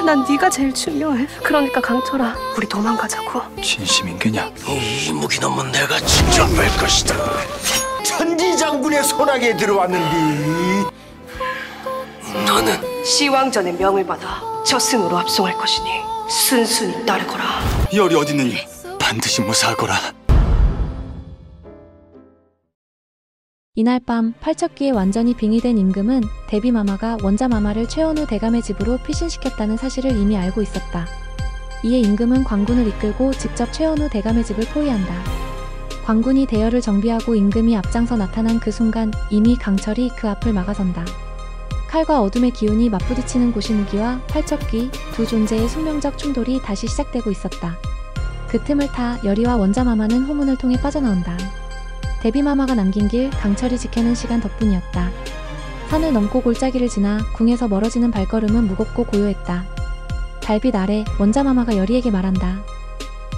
난 네가 제일 중요해. 그러니까 강철아, 우리 도망가자고. 진심인 게냐? 이 이무기놈은 내가 직접 뺄 것이다. 천지장군의 손아귀에 들어왔는데 너는 시왕전의 명을 받아 저승으로 압송할 것이니 순순히 따르거라. 열이 어디 있느니 반드시 무사하거라. 이날 밤 팔척기에 완전히 빙의된 임금은 대비마마가 원자마마를 최원우 대감의 집으로 피신시켰다는 사실을 이미 알고 있었다. 이에 임금은 광군을 이끌고 직접 최원우 대감의 집을 포위한다. 광군이 대열을 정비하고 임금이 앞장서 나타난 그 순간 이미 강철이 그 앞을 막아선다. 칼과 어둠의 기운이 맞부딪히는 고시무기와 팔척기 두 존재의 숙명적 충돌이 다시 시작되고 있었다. 그 틈을 타 열이와 원자마마는 호문을 통해 빠져나온다. 대비마마가 남긴 길 강철이 지켜낸 시간 덕분이었다. 산을 넘고 골짜기를 지나 궁에서 멀어지는 발걸음은 무겁고 고요했다. 달빛 아래 원자마마가 열이에게 말한다.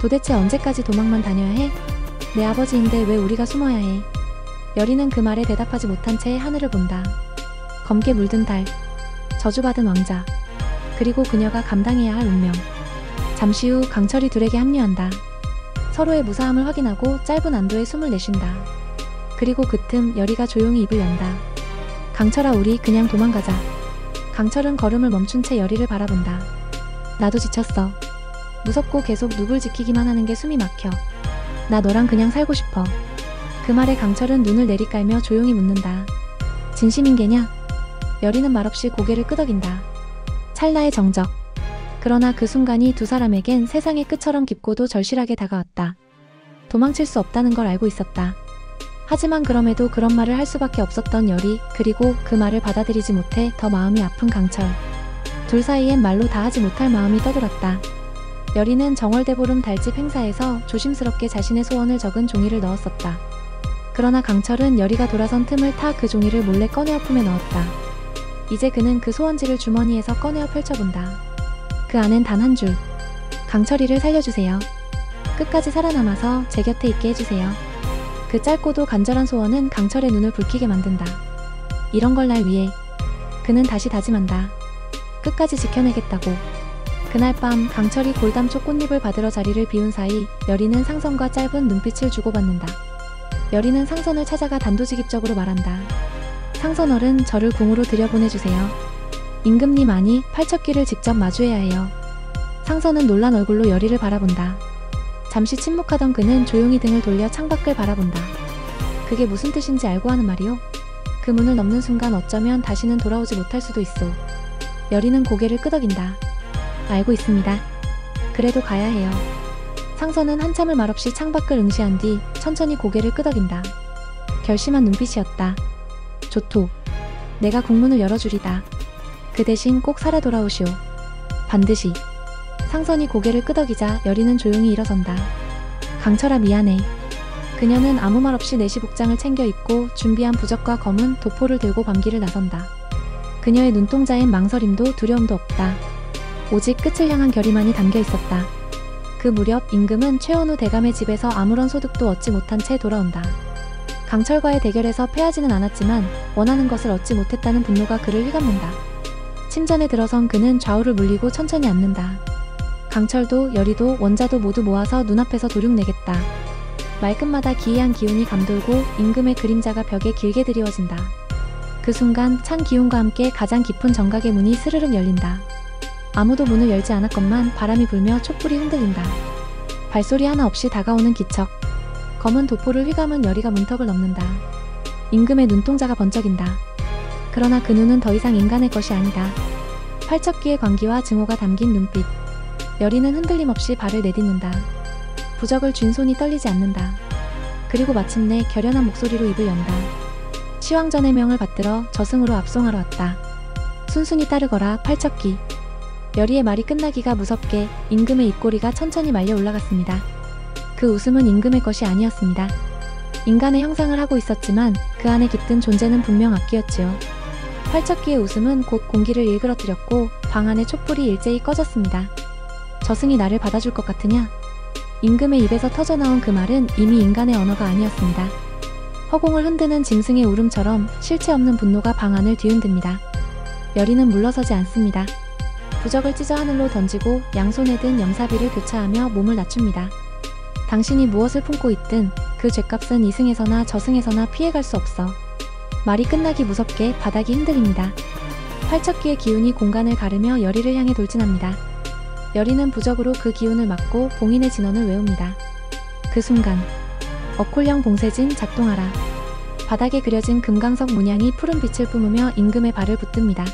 도대체 언제까지 도망만 다녀야 해? 내 아버지인데 왜 우리가 숨어야 해? 열이는 그 말에 대답하지 못한 채 하늘을 본다. 검게 물든 달, 저주받은 왕자, 그리고 그녀가 감당해야 할 운명. 잠시 후 강철이 둘에게 합류한다. 서로의 무사함을 확인하고 짧은 안도의 숨을 내쉰다. 그리고 그 틈 열이가 조용히 입을 연다. 강철아, 우리 그냥 도망가자. 강철은 걸음을 멈춘 채 열이를 바라본다. 나도 지쳤어. 무섭고 계속 누굴 지키기만 하는 게 숨이 막혀. 나 너랑 그냥 살고 싶어. 그 말에 강철은 눈을 내리깔며 조용히 묻는다. 진심인 게냐? 열이는 말없이 고개를 끄덕인다. 찰나의 정적. 그러나 그 순간이 두 사람에겐 세상의 끝처럼 깊고도 절실하게 다가왔다. 도망칠 수 없다는 걸 알고 있었다. 하지만 그럼에도 그런 말을 할 수밖에 없었던 열이, 그리고 그 말을 받아들이지 못해 더 마음이 아픈 강철. 둘 사이엔 말로 다하지 못할 마음이 떠돌았다. 열이는 정월대보름 달집 행사에서 조심스럽게 자신의 소원을 적은 종이를 넣었었다. 그러나 강철은 열이가 돌아선 틈을 타 그 종이를 몰래 꺼내어 품에 넣었다. 이제 그는 그 소원지를 주머니에서 꺼내어 펼쳐본다. 그 안엔 단 한 줄. 강철이를 살려주세요. 끝까지 살아남아서 제 곁에 있게 해주세요. 그 짧고도 간절한 소원은 강철의 눈을 붉히게 만든다. 이런 걸 날 위해. 그는 다시 다짐한다. 끝까지 지켜내겠다고. 그날 밤 강철이 골담초 꽃잎을 받으러 자리를 비운 사이 열이는 상선과 짧은 눈빛을 주고받는다. 열이는 상선을 찾아가 단도직입적으로 말한다. 상선얼은 저를 궁으로 들여보내주세요. 임금님, 아니 팔척기를 직접 마주해야 해요. 상선은 놀란 얼굴로 열이를 바라본다. 잠시 침묵하던 그는 조용히 등을 돌려 창밖을 바라본다. 그게 무슨 뜻인지 알고 하는 말이요? 그 문을 넘는 순간 어쩌면 다시는 돌아오지 못할 수도 있어. 열이는 고개를 끄덕인다. 알고 있습니다. 그래도 가야 해요. 상선은 한참을 말없이 창밖을 응시한 뒤 천천히 고개를 끄덕인다. 결심한 눈빛이었다. 좋토. 내가 국문을 열어주리다. 그 대신 꼭 살아 돌아오시오. 반드시. 상선이 고개를 끄덕이자 열이는 조용히 일어선다. 강철아, 미안해. 그녀는 아무 말 없이 내시복장을 챙겨 입고 준비한 부적과 검은 도포를 들고 밤길을 나선다. 그녀의 눈동자엔 망설임도 두려움도 없다. 오직 끝을 향한 결의만이 담겨 있었다. 그 무렵 임금은 최원우 대감의 집에서 아무런 소득도 얻지 못한 채 돌아온다. 강철과의 대결에서 패하지는 않았지만 원하는 것을 얻지 못했다는 분노가 그를 휘감는다. 침전에 들어선 그는 좌우를 물리고 천천히 앉는다. 강철도 열이도 원자도 모두 모아서 눈앞에서 도륙내겠다. 말끝마다 기이한 기운이 감돌고 임금의 그림자가 벽에 길게 드리워진다. 그 순간 찬 기운과 함께 가장 깊은 정각의 문이 스르륵 열린다. 아무도 문을 열지 않았건만 바람이 불며 촛불이 흔들린다. 발소리 하나 없이 다가오는 기척. 검은 도포를 휘감은 열이가 문턱을 넘는다. 임금의 눈동자가 번쩍인다. 그러나 그 눈은 더 이상 인간의 것이 아니다. 팔척기의 광기와 증오가 담긴 눈빛. 열이는 흔들림 없이 발을 내딛는다. 부적을 쥔 손이 떨리지 않는다. 그리고 마침내 결연한 목소리로 입을 연다. 시왕전의 명을 받들어 저승으로 압송하러 왔다. 순순히 따르거라, 팔척기. 열이의 말이 끝나기가 무섭게 임금의 입꼬리가 천천히 말려 올라갔습니다. 그 웃음은 임금의 것이 아니었습니다. 인간의 형상을 하고 있었지만 그 안에 깃든 존재는 분명 악기였지요. 팔척기의 웃음은 곧 공기를 일그러뜨렸고 방 안의 촛불이 일제히 꺼졌습니다. 저승이 나를 받아줄 것 같으냐? 임금의 입에서 터져나온 그 말은 이미 인간의 언어가 아니었습니다. 허공을 흔드는 짐승의 울음처럼 실체 없는 분노가 방 안을 뒤흔듭니다. 열이는 물러서지 않습니다. 부적을 찢어 하늘로 던지고 양손에 든 염사비를 교차하며 몸을 낮춥니다. 당신이 무엇을 품고 있든 그 죗값은 이승에서나 저승에서나 피해갈 수 없어. 말이 끝나기 무섭게 바닥이 흔들립니다. 팔척기의 기운이 공간을 가르며 여리를 향해 돌진합니다. 여리는 부적으로 그 기운을 막고 봉인의 진언을 외웁니다. 그 순간 어콜령 봉쇄진 작동하라. 바닥에 그려진 금강석 문양이 푸른 빛을 뿜으며 임금의 발을 붙듭니다.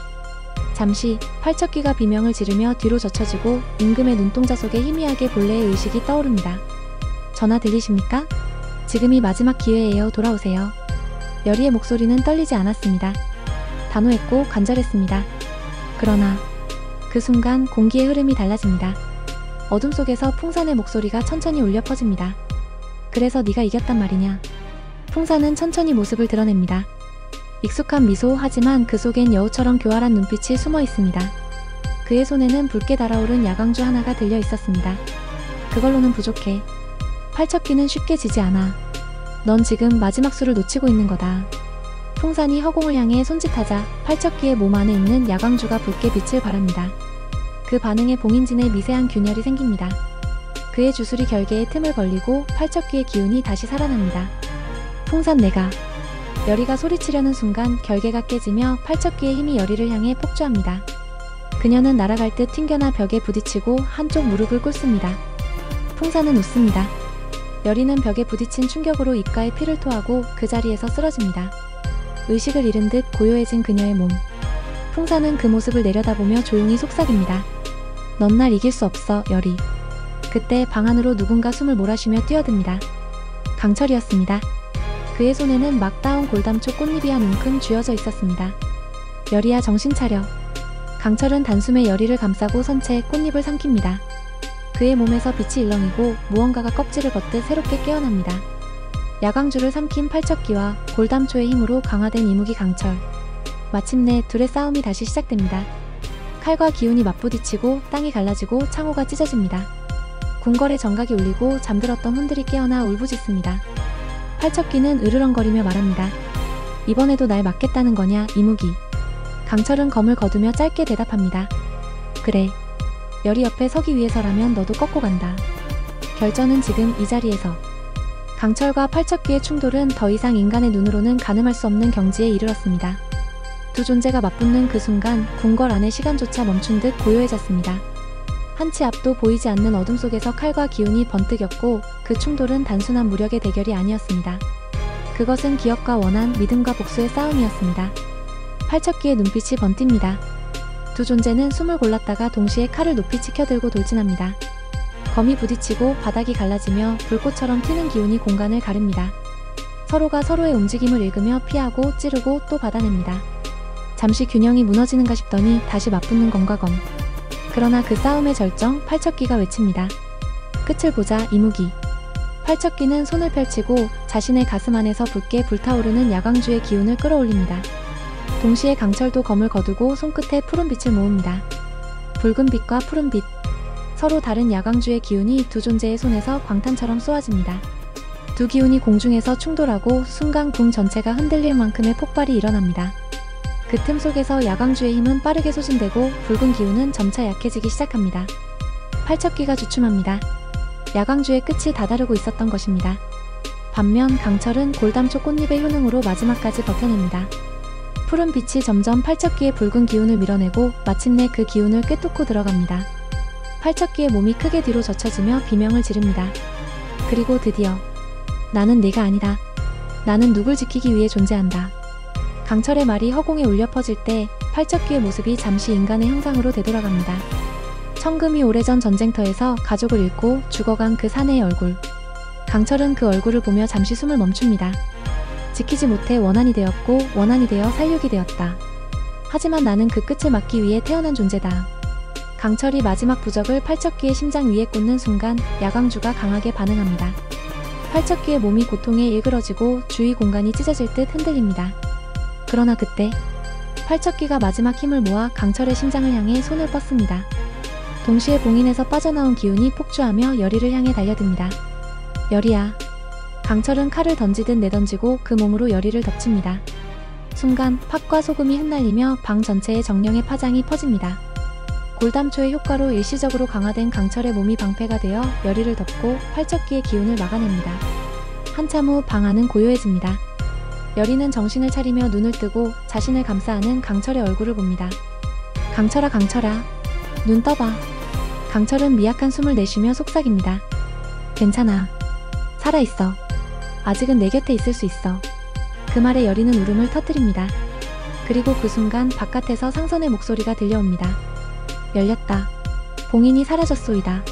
잠시 팔척기가 비명을 지르며 뒤로 젖혀지고 임금의 눈동자 속에 희미하게 본래의 의식이 떠오릅니다. 전화 들리십니까? 지금이 마지막 기회예요. 돌아오세요. 여리의 목소리는 떨리지 않았습니다. 단호했고 간절했습니다. 그러나 그 순간 공기의 흐름이 달라집니다. 어둠 속에서 풍산의 목소리가 천천히 울려 퍼집니다. 그래서 네가 이겼단 말이냐? 풍산은 천천히 모습을 드러냅니다. 익숙한 미소, 하지만 그 속엔 여우처럼 교활한 눈빛이 숨어 있습니다. 그의 손에는 붉게 달아오른 야광주 하나가 들려 있었습니다. 그걸로는 부족해. 팔척기는 쉽게 지지 않아. 넌 지금 마지막 수를 놓치고 있는 거다. 풍산이 허공을 향해 손짓하자 팔척기의 몸 안에 있는 야광주가 붉게 빛을 발합니다. 그 반응에 봉인진에 미세한 균열이 생깁니다. 그의 주술이 결계에 틈을 벌리고 팔척기의 기운이 다시 살아납니다. 풍산 내가. 여리가 소리치려는 순간 결계가 깨지며 팔척기의 힘이 여리를 향해 폭주합니다. 그녀는 날아갈 듯 튕겨나 벽에 부딪히고 한쪽 무릎을 꿇습니다. 풍산은 웃습니다. 여리는 벽에 부딪힌 충격으로 입가에 피를 토하고 그 자리에서 쓰러집니다. 의식을 잃은 듯 고요해진 그녀의 몸. 풍산은 그 모습을 내려다보며 조용히 속삭입니다. 넌 날 이길 수 없어, 여리. 그때 방 안으로 누군가 숨을 몰아쉬며 뛰어듭니다. 강철이었습니다. 그의 손에는 막 따온 골담초 꽃잎이 한 움큼 쥐어져 있었습니다. 여리야, 정신 차려. 강철은 단숨에 여리를 감싸고 선채 꽃잎을 삼킵니다. 그의 몸에서 빛이 일렁이고 무언가가 껍질을 벗듯 새롭게 깨어납니다. 야광주를 삼킨 팔척기와 골담초의 힘으로 강화된 이무기 강철. 마침내 둘의 싸움이 다시 시작됩니다. 칼과 기운이 맞부딪히고 땅이 갈라지고 창호가 찢어집니다. 궁궐의 정각이 울리고 잠들었던 혼들이 깨어나 울부짖습니다. 팔척기는 으르렁거리며 말합니다. 이번에도 날 막겠다는 거냐, 이무기. 강철은 검을 거두며 짧게 대답합니다. 그래. 여리 옆에 서기 위해서라면 너도 꺾고 간다. 결전은 지금 이 자리에서. 강철과 팔척기의 충돌은 더 이상 인간의 눈으로는 가늠할 수 없는 경지에 이르렀습니다. 두 존재가 맞붙는 그 순간 궁궐 안의 시간조차 멈춘 듯 고요해졌습니다. 한치 앞도 보이지 않는 어둠 속에서 칼과 기운이 번뜩였고 그 충돌은 단순한 무력의 대결이 아니었습니다. 그것은 기억과 원한, 믿음과 복수의 싸움이었습니다. 팔척기의 눈빛이 번띱니다. 두 존재는 숨을 골랐다가 동시에 칼을 높이 치켜들고 돌진합니다. 검이 부딪히고 바닥이 갈라지며 불꽃처럼 튀는 기운이 공간을 가릅니다. 서로가 서로의 움직임을 읽으며 피하고 찌르고 또 받아냅니다. 잠시 균형이 무너지는가 싶더니 다시 맞붙는 검과 검. 그러나 그 싸움의 절정, 팔척기가 외칩니다. 끝을 보자, 이무기. 팔척기는 손을 펼치고 자신의 가슴 안에서 붉게 불타오르는 야광주의 기운을 끌어올립니다. 동시에 강철도 검을 거두고 손끝에 푸른 빛을 모읍니다. 붉은 빛과 푸른 빛. 서로 다른 야광주의 기운이 두 존재의 손에서 광탄처럼 쏘아집니다. 두 기운이 공중에서 충돌하고 순간 궁 전체가 흔들릴 만큼의 폭발이 일어납니다. 그 틈 속에서 야광주의 힘은 빠르게 소진되고 붉은 기운은 점차 약해지기 시작합니다. 팔척기가 주춤합니다. 야광주의 끝이 다다르고 있었던 것입니다. 반면 강철은 골담초 꽃잎의 효능으로 마지막까지 버텨냅니다. 푸른 빛이 점점 팔척기의 붉은 기운을 밀어내고 마침내 그 기운을 꿰뚫고 들어갑니다. 팔척기의 몸이 크게 뒤로 젖혀지며 비명을 지릅니다. 그리고 드디어 나는 네가 아니다. 나는 누굴 지키기 위해 존재한다. 강철의 말이 허공에 울려 퍼질 때 팔척기의 모습이 잠시 인간의 형상으로 되돌아갑니다. 천금이 오래전 전쟁터에서 가족을 잃고 죽어간 그 사내의 얼굴. 강철은 그 얼굴을 보며 잠시 숨을 멈춥니다. 지키지 못해 원한이 되었고 원한이 되어 살육이 되었다. 하지만 나는 그 끝을 막기 위해 태어난 존재다. 강철이 마지막 부적을 팔척기의 심장 위에 꽂는 순간 야광주가 강하게 반응합니다. 팔척기의 몸이 고통에 일그러지고 주위 공간이 찢어질 듯 흔들립니다. 그러나 그때 팔척기가 마지막 힘을 모아 강철의 심장을 향해 손을 뻗습니다. 동시에 봉인에서 빠져나온 기운이 폭주하며 여리를 향해 달려듭니다. 여리야. 강철은 칼을 던지듯 내던지고 그 몸으로 여리를 덮칩니다. 순간 팥과 소금이 흩날리며 방 전체에 정령의 파장이 퍼집니다. 골담초의 효과로 일시적으로 강화된 강철의 몸이 방패가 되어 열의를 덮고 팔척귀의 기운을 막아냅니다. 한참 후 방 안은 고요해집니다. 열의는 정신을 차리며 눈을 뜨고 자신을 감싸 안은 강철의 얼굴을 봅니다. 강철아, 강철아, 눈 떠봐. 강철은 미약한 숨을 내쉬며 속삭입니다. 괜찮아. 살아있어. 아직은 내 곁에 있을 수 있어. 그 말에 열의는 울음을 터뜨립니다. 그리고 그 순간 바깥에서 상선의 목소리가 들려옵니다. 열렸다. 봉인이 사라졌소이다.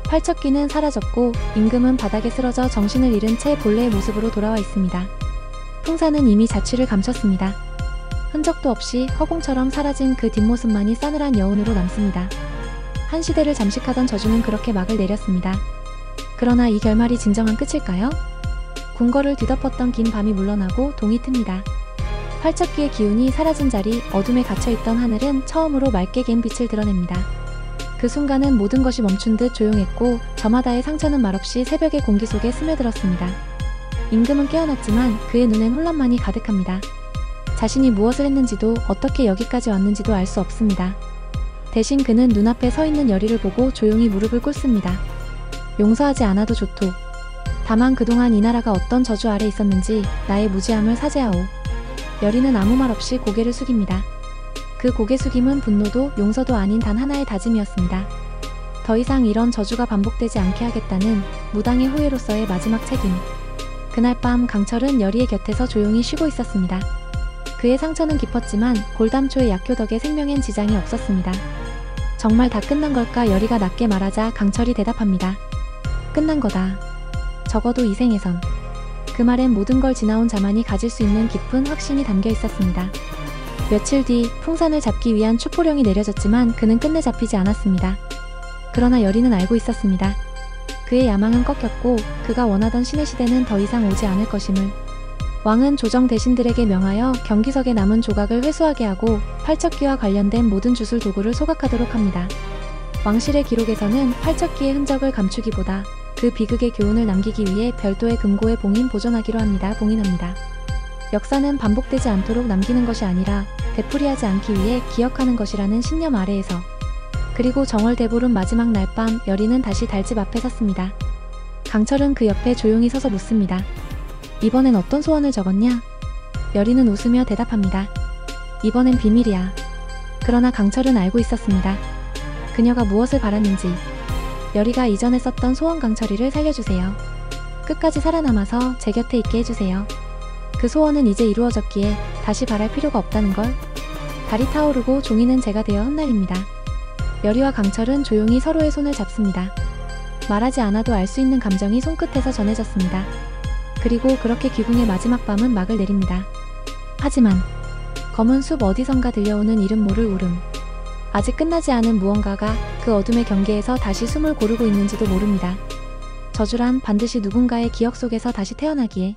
팔척귀는 사라졌고 임금은 바닥에 쓰러져 정신을 잃은 채 본래의 모습으로 돌아와 있습니다. 풍사는 이미 자취를 감췄습니다. 흔적도 없이 허공처럼 사라진 그 뒷모습만이 싸늘한 여운으로 남습니다. 한 시대를 잠식하던 저주는 그렇게 막을 내렸습니다. 그러나 이 결말이 진정한 끝일까요? 궁궐을 뒤덮었던 긴 밤이 물러나고 동이 틉니다. 팔척귀의 기운이 사라진 자리, 어둠에 갇혀있던 하늘은 처음으로 맑게 갠 빛을 드러냅니다. 그 순간은 모든 것이 멈춘 듯 조용했고 저마다의 상처는 말없이 새벽의 공기 속에 스며들었습니다. 임금은 깨어났지만 그의 눈엔 혼란만이 가득합니다. 자신이 무엇을 했는지도 어떻게 여기까지 왔는지도 알 수 없습니다. 대신 그는 눈앞에 서 있는 열의를 보고 조용히 무릎을 꿇습니다. 용서하지 않아도 좋도. 다만 그동안 이 나라가 어떤 저주 아래 있었는지 나의 무지함을 사죄하오. 열의는 아무 말 없이 고개를 숙입니다. 그 고개 숙임은 분노도 용서도 아닌 단 하나의 다짐이었습니다. 더 이상 이런 저주가 반복되지 않게 하겠다는 무당의 후예로서의 마지막 책임. 그날 밤 강철은 열의의 곁에서 조용히 쉬고 있었습니다. 그의 상처는 깊었지만 골담초의 약효 덕에 생명엔 지장이 없었습니다. 정말 다 끝난 걸까? 열의가 낮게 말하자 강철이 대답합니다. 끝난 거다. 적어도 이 생에선. 그 말엔 모든 걸 지나온 자만이 가질 수 있는 깊은 확신이 담겨 있었습니다. 며칠 뒤 풍산을 잡기 위한 추포령이 내려졌지만 그는 끝내 잡히지 않았습니다. 그러나 열의는 알고 있었습니다. 그의 야망은 꺾였고 그가 원하던 신의 시대는 더 이상 오지 않을 것임을. 왕은 조정 대신들에게 명하여 경기석에 남은 조각을 회수하게 하고 팔척귀와 관련된 모든 주술 도구를 소각하도록 합니다. 왕실의 기록에서는 팔척귀의 흔적을 감추기보다 그 비극의 교훈을 남기기 위해 별도의 금고에 보존하기로 합니다. 봉인합니다. 역사는 반복되지 않도록 남기는 것이 아니라 되풀이하지 않기 위해 기억하는 것이라는 신념 아래에서. 그리고 정월 대보름 마지막 날 밤 열의는 다시 달집 앞에 섰습니다. 강철은 그 옆에 조용히 서서 묻습니다. 이번엔 어떤 소원을 적었냐? 열의는 웃으며 대답합니다. 이번엔 비밀이야. 그러나 강철은 알고 있었습니다. 그녀가 무엇을 바랐는지. 열의가 이전에 썼던 소원 강철이를 살려주세요. 끝까지 살아남아서 제 곁에 있게 해주세요. 그 소원은 이제 이루어졌기에 다시 바랄 필요가 없다는 걸. 달이 타오르고 종이는 재가 되어 흩날립니다. 열의와 강철은 조용히 서로의 손을 잡습니다. 말하지 않아도 알 수 있는 감정이 손끝에서 전해졌습니다. 그리고 그렇게 귀궁의 마지막 밤은 막을 내립니다. 하지만 검은 숲 어디선가 들려오는 이름 모를 울음. 아직 끝나지 않은 무언가가 그 어둠의 경계에서 다시 숨을 고르고 있는지도 모릅니다. 저주란 반드시 누군가의 기억 속에서 다시 태어나기에